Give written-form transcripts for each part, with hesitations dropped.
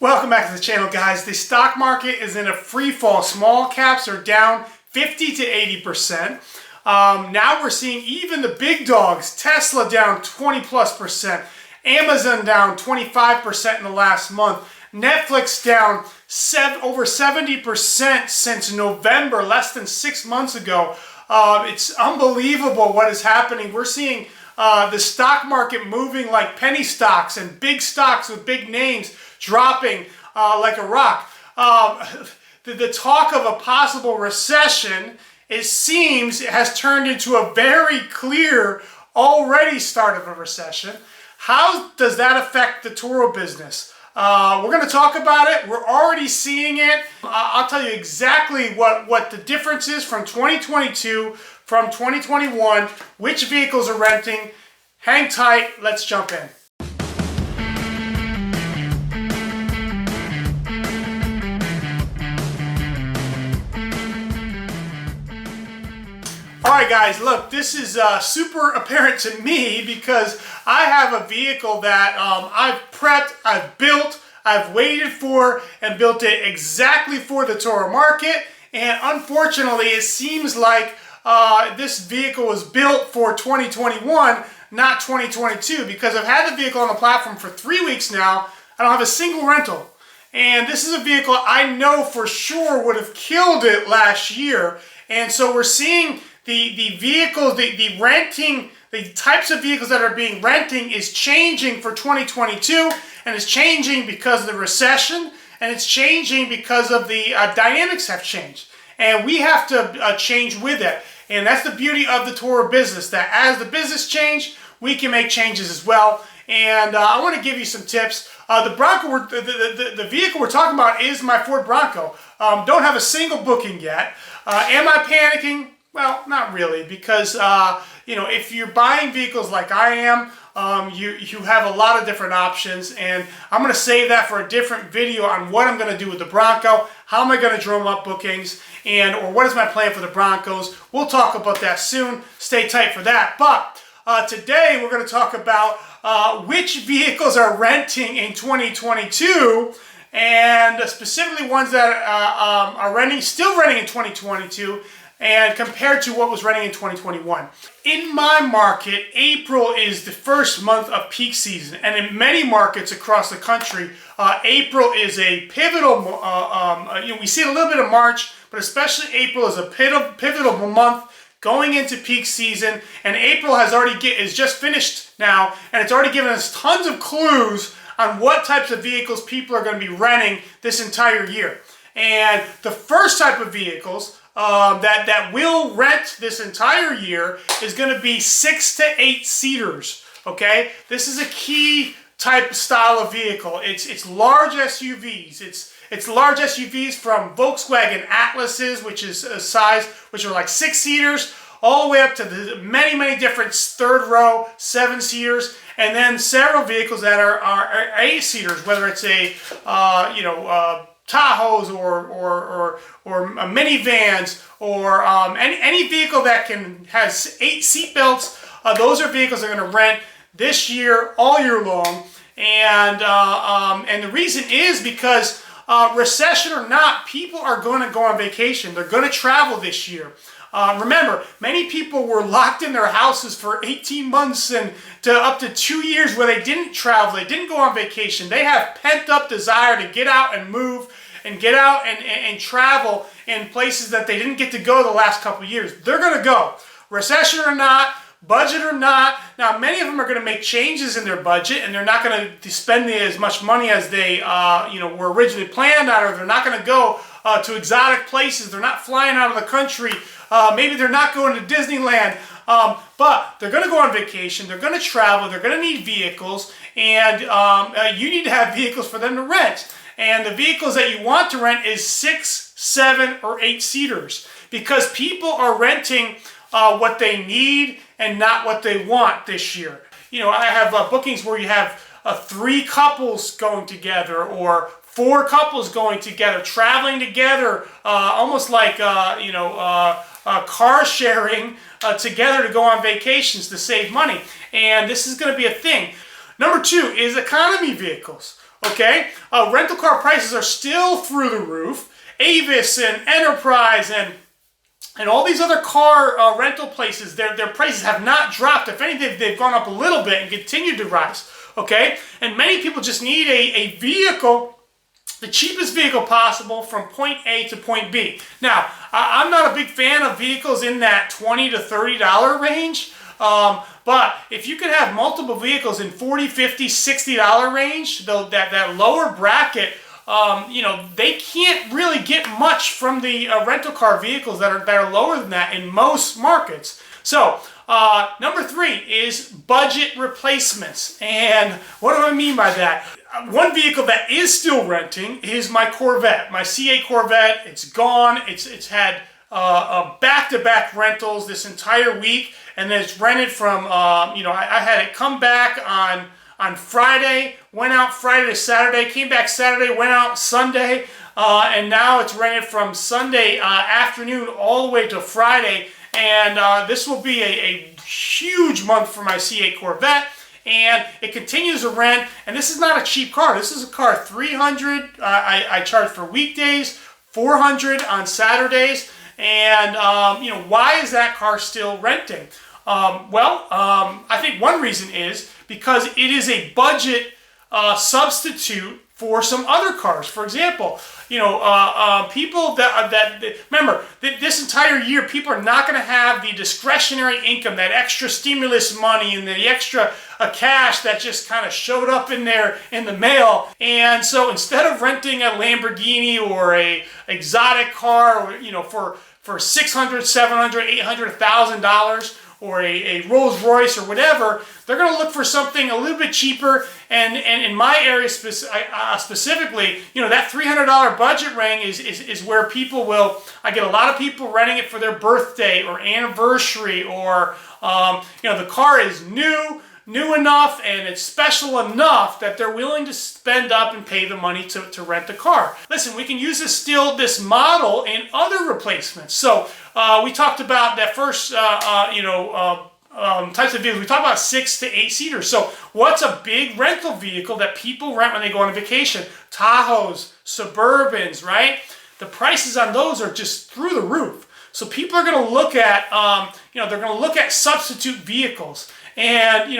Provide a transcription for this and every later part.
Welcome back to the channel, guys. The stock market is in a free fall. Small caps are down 50 to 80%. Now we're seeing even the big dogs, Tesla down 20+%, Amazon down 25% in the last month, Netflix down over 70% since November, less than 6 months ago. It's unbelievable what is happening. We're seeing the stock market moving like penny stocks, and big stocks with big names dropping like a rock. The talk of a possible recession, it seems, has turned into a very clear already start of a recession. How does that affect the Turo business? We're going to talk about it. We're already seeing it. I'll tell you exactly what the difference is from 2022, from 2021, which vehicles are renting. Hang tight. Let's jump in. Alright guys, look, this is super apparent to me because I have a vehicle that I've prepped, I've built, I've waited for, and built it exactly for the Turo market. And unfortunately, it seems like this vehicle was built for 2021, not 2022, because I've had the vehicle on the platform for 3 weeks now. I don't have a single rental. And this is a vehicle I know for sure would have killed it last year. And so we're seeing the vehicles, the renting, the types of vehicles that are being renting is changing for 2022, and it's changing because of the recession, and it's changing because of the dynamics have changed. And we have to change with it. And that's the beauty of the Turo business, that as the business change, we can make changes as well. And I want to give you some tips. The Bronco, the vehicle we're talking about is my Ford Bronco. Don't have a single booking yet. Am I panicking? Well, not really, because you know, if you're buying vehicles like I am, you have a lot of different options, and I'm going to save that for a different video on what I'm going to do with the Bronco, how am I going to drum up bookings, or what is my plan for the Broncos. We'll talk about that soon. Stay tight for that. But today we're going to talk about which vehicles are renting in 2022, and specifically ones that are still renting in 2022, and compared to what was renting in 2021. In my market, April is the first month of peak season, and in many markets across the country, April is a pivotal, we see it a little bit of March, but especially April is a pivotal month going into peak season, and April is just finished now, and it's already given us tons of clues on what types of vehicles people are going to be renting this entire year. And the first type of vehicles that will rent this entire year is going to be 6 to 8 seaters. Okay, this is a key type style of vehicle. It's large SUVs. It's large SUVs from Volkswagen Atlases, which is a size which are like 6 seaters, all the way up to the many different third row 7 seaters, and then several vehicles that are 8 seaters, whether it's a Tahoes or minivans, or any vehicle that has 8 seat belts. Those are vehicles that are going to rent this year, all year long. And the reason is because recession or not, people are going to go on vacation. They're going to travel this year. Remember, many people were locked in their houses for 18 months and to up to 2 years where they didn't travel, they didn't go on vacation. They have pent-up desire to get out and move and get out and travel in places that they didn't get to go the last couple of years. They're going to go. Recession or not, budget or not. Now, many of them are going to make changes in their budget, and they're not going to spend as much money as they were originally planned on, or they're not going to go to exotic places. They're not flying out of the country. Maybe they're not going to Disneyland, but they're going to go on vacation. They're going to travel. They're going to need vehicles, and you need to have vehicles for them to rent. And the vehicles that you want to rent is 6, 7, or 8 seaters, because people are renting what they need and not what they want this year. You know, I have bookings where you have 3 couples going together, or 4 couples going together, traveling together, almost like car sharing together to go on vacations to save money. And this is going to be a thing. Number 2 is economy vehicles. okay? Rental car prices are still through the roof. Avis and Enterprise and all these other car rental places, their prices have not dropped. If anything, they've gone up a little bit and continued to rise, okay? And many people just need a vehicle, the cheapest vehicle possible from point A to point B. Now, I'm not a big fan of vehicles in that $20 to $30 range, but if you could have multiple vehicles in $40, $50, $60 range, though that lower bracket, they can't really get much from the rental car vehicles that are lower than that in most markets. So, number 3 is budget replacements. And what do I mean by that? One vehicle that is still renting is my Corvette, my C8 Corvette. It's gone. It's had back-to-back rentals this entire week, and then it's rented from, I had it come back on Friday, went out Friday to Saturday, came back Saturday, went out Sunday, and now it's rented from Sunday afternoon all the way to Friday. And this will be a huge month for my C8 Corvette, and it continues to rent. And this is not a cheap car. This is a car $300. I charge for weekdays, $400 on Saturdays. And why is that car still renting? I think one reason is because it is a budget substitute for some other cars. For example, people remember, this entire year, people are not going to have the discretionary income, that extra stimulus money and the extra cash that just kind of showed up in the mail. And so instead of renting a Lamborghini or a exotic car, for $600, $700, $800, $1,000, or a Rolls Royce or whatever, they're going to look for something a little bit cheaper. And in my area specifically, that $300 budget range is where people will. I get a lot of people renting it for their birthday or anniversary, or the car is new enough and it's special enough that they're willing to spend up and pay the money to rent the car. Listen, we can use this model in other replacements. So we talked about that first, types of vehicles. We talked about 6 to 8 seaters. So what's a big rental vehicle that people rent when they go on vacation? Tahoes, Suburbans, right? The prices on those are just through the roof. So people are going to look at, they're going to look at substitute vehicles. And,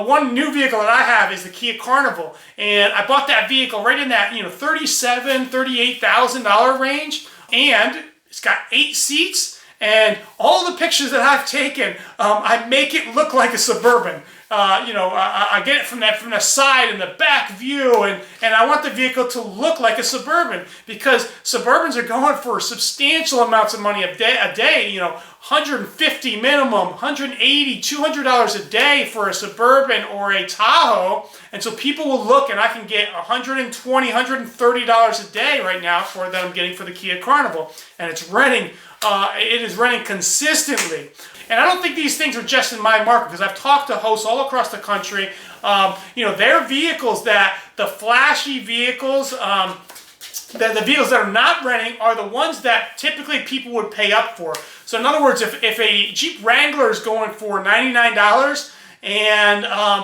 one new vehicle that I have is the Kia Carnival. And I bought that vehicle right in that, $37,000, $38,000 range. And it's got 8 seats. And all the pictures that I've taken, I make it look like a Suburban. I get it from the side and the back view, and I want the vehicle to look like a Suburban, because Suburbans are going for substantial amounts of money a day, $150 minimum, $180, $200 a day for a Suburban or a Tahoe. And so people will look, and I can get $120, $130 a day right now for that I'm getting for the Kia Carnival. And it's renting, it is renting consistently. And I don't think these things are just in my market, because I've talked to hosts all across the country. Their vehicles, the flashy vehicles, the vehicles that are not renting are the ones that typically people would pay up for. So in other words, if a Jeep Wrangler is going for $99,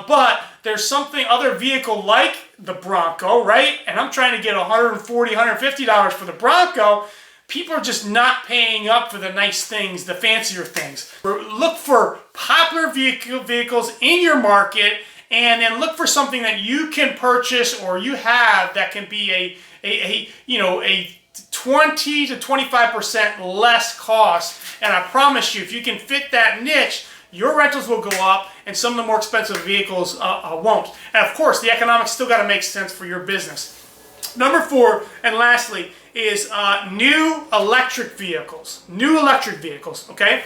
but there's something other vehicle like the Bronco, right? And I'm trying to get $140, $150 for the Bronco. People are just not paying up for the nice things, the fancier things. Look for popular vehicles in your market, and then look for something that you can purchase or you have that can be a 20 to 25% less cost. And I promise you, if you can fit that niche, your rentals will go up, and some of the more expensive vehicles won't. And of course, the economics still got to make sense for your business. Number 4, and lastly, is new electric vehicles. New electric vehicles, okay?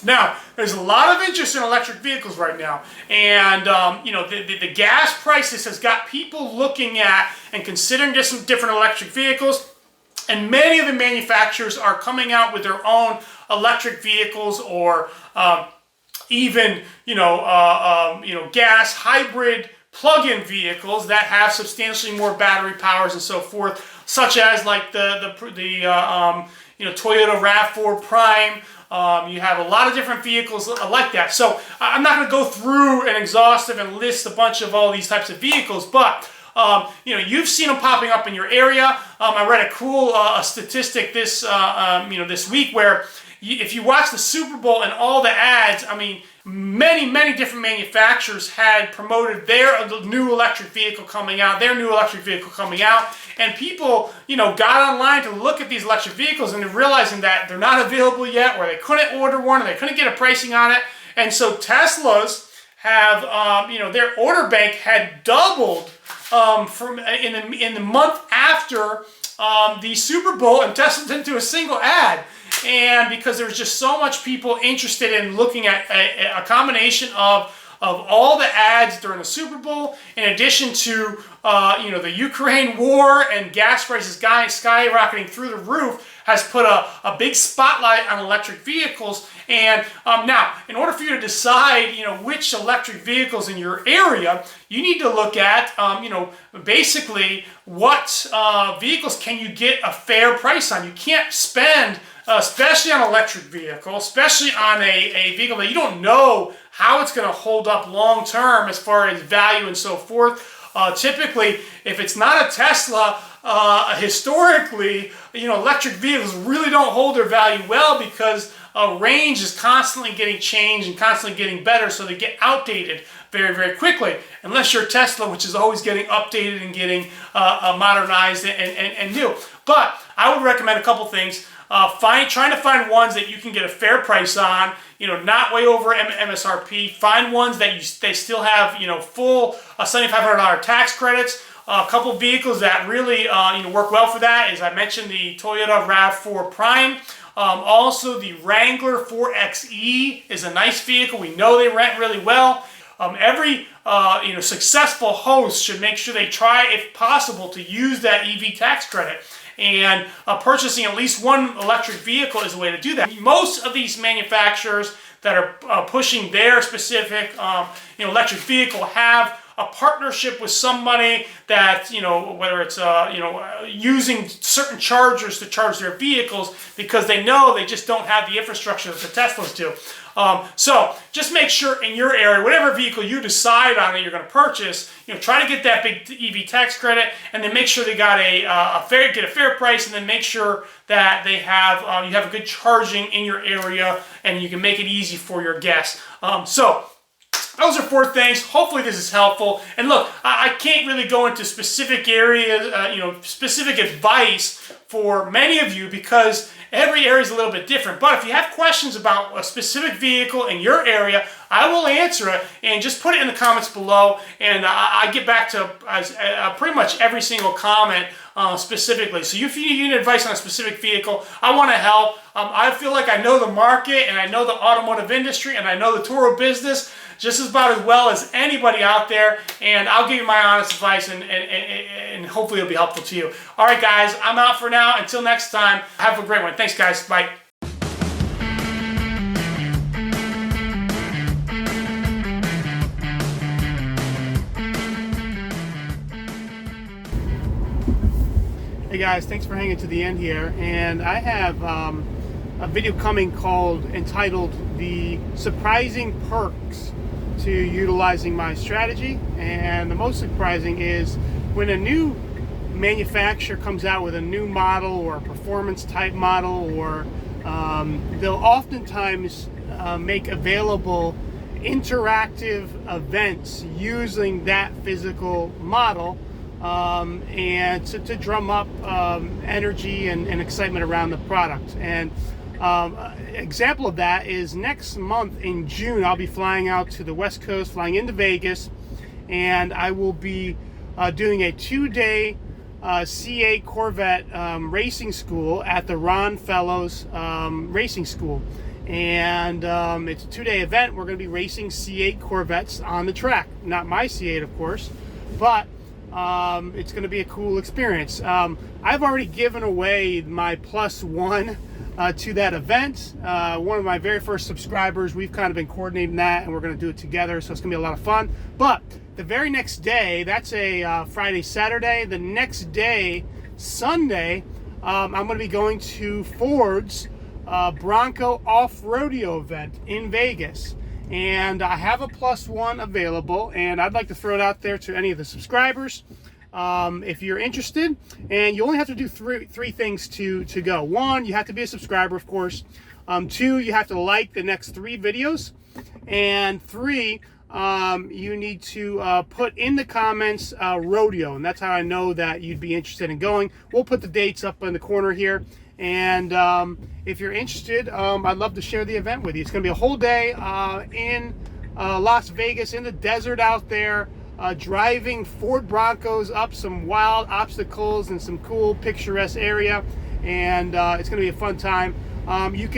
Now, there's a lot of interest in electric vehicles right now. And, the gas prices has got people looking at and considering just different electric vehicles. And many of the manufacturers are coming out with their own electric vehicles, or even, gas hybrid plug-in vehicles that have substantially more battery powers and so forth, such as like the Toyota RAV4 Prime. You have a lot of different vehicles like that. So I'm not going to go through an exhaustive and list a bunch of all these types of vehicles, but You've seen them popping up in your area. I read a cool statistic this week where if you watch the Super Bowl and all the ads, I mean, many different manufacturers had promoted their new electric vehicle coming out, and people, got online to look at these electric vehicles and they're realizing that they're not available yet, or they couldn't order one, or they couldn't get a pricing on it. And so Teslas have, their order bank had doubled in the month after the Super Bowl, and Tesla didn't do a single ad. And because there's just so much people interested in looking at a combination of all the ads during the Super Bowl, in addition to the Ukraine war and gas prices skyrocketing through the roof, has put a big spotlight on electric vehicles. And now, in order for you to decide, which electric vehicles in your area, you need to look at, basically what vehicles can you get a fair price on. You can't spend, especially on an electric vehicle, especially on a vehicle that you don't know how it's going to hold up long term as far as value and so forth. Typically, if it's not a Tesla, historically, electric vehicles really don't hold their value well, because range is constantly getting changed and constantly getting better, so they get outdated very quickly, unless you're Tesla, which is always getting updated and getting modernized and new. But I would recommend a couple things. Trying to find ones that you can get a fair price on, not way over MSRP. Find ones that they still have, full $7,500 tax credits. A couple vehicles that really work well for that is, I mentioned, the Toyota RAV4 Prime. Also, the Wrangler 4xe is a nice vehicle. We know they rent really well. Every successful host should make sure they try, if possible, to use that EV tax credit. And purchasing at least one electric vehicle is a way to do that. Most of these manufacturers that are pushing their specific electric vehicle have a partnership with somebody that, whether it's, using certain chargers to charge their vehicles, because they know they just don't have the infrastructure that the Teslas do. So just make sure in your area, whatever vehicle you decide on that you're going to purchase, try to get that big EV tax credit, and then make sure they got get a fair price, and then make sure that they have you have a good charging in your area, and you can make it easy for your guests. So those are 4 things. Hopefully this is helpful. And look, I can't really go into specific areas, specific advice for many of you, because every area is a little bit different. But if you have questions about a specific vehicle in your area, I will answer it, and just put it in the comments below, and I get back to pretty much every single comment specifically. So if you need advice on a specific vehicle, I want to help. I feel like I know the market, and I know the automotive industry, and I know the Turo business just about as well as anybody out there, and I'll give you my honest advice, and hopefully it'll be helpful to you. All right, guys, I'm out for now. Until next time, have a great one. Thanks, guys. Bye. Hey guys, thanks for hanging to the end here, and I have a video coming entitled "The Surprising Perks to Utilizing My Strategy." And the most surprising is when a new manufacturer comes out with a new model or a performance type model, or they'll oftentimes make available interactive events using that physical model, and to drum up energy and excitement around the product. And example of that is next month in June, I'll be flying out to the West Coast, flying into Vegas, and I will be doing a 2-day C8 Corvette racing school at the Ron Fellows Racing School. And it's a 2-day event. We're going to be racing C8 Corvettes on the track. Not my C8, of course, but it's going to be a cool experience. I've already given away my +1 to that event. One of my very first subscribers, we've kind of been coordinating that, and we're going to do it together, so it's going to be a lot of fun. But the very next day, that's a Friday, Saturday. The next day, Sunday, I'm going to be going to Ford's Bronco Off-Rodeo event in Vegas. And I have a +1 available, and I'd like to throw it out there to any of the subscribers. if you're interested. And you only have to do three things to go. One, you have to be a subscriber, of course. Two, you have to like the next 3 videos. And 3, you need to put in the comments rodeo, and that's how I know that you'd be interested in going. We'll put the dates up in the corner here, and if you're interested, I'd love to share the event with you. It's going to be a whole day in Las Vegas, in the desert out there, driving Ford Broncos up some wild obstacles and some cool picturesque area, and it's going to be a fun time. You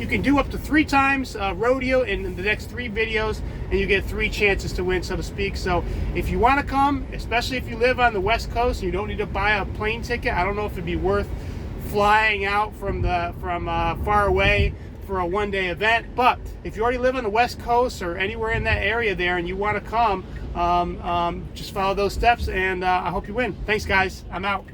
can do up to 3 times rodeo in the next 3 videos, and you get 3 chances to win, so to speak. So if you want to come, especially if you live on the West Coast and you don't need to buy a plane ticket, I don't know if it'd be worth flying out from far away for a one-day event. But if you already live on the West Coast or anywhere in that area there and you want to come, just follow those steps, and I hope you win. Thanks, guys. I'm out.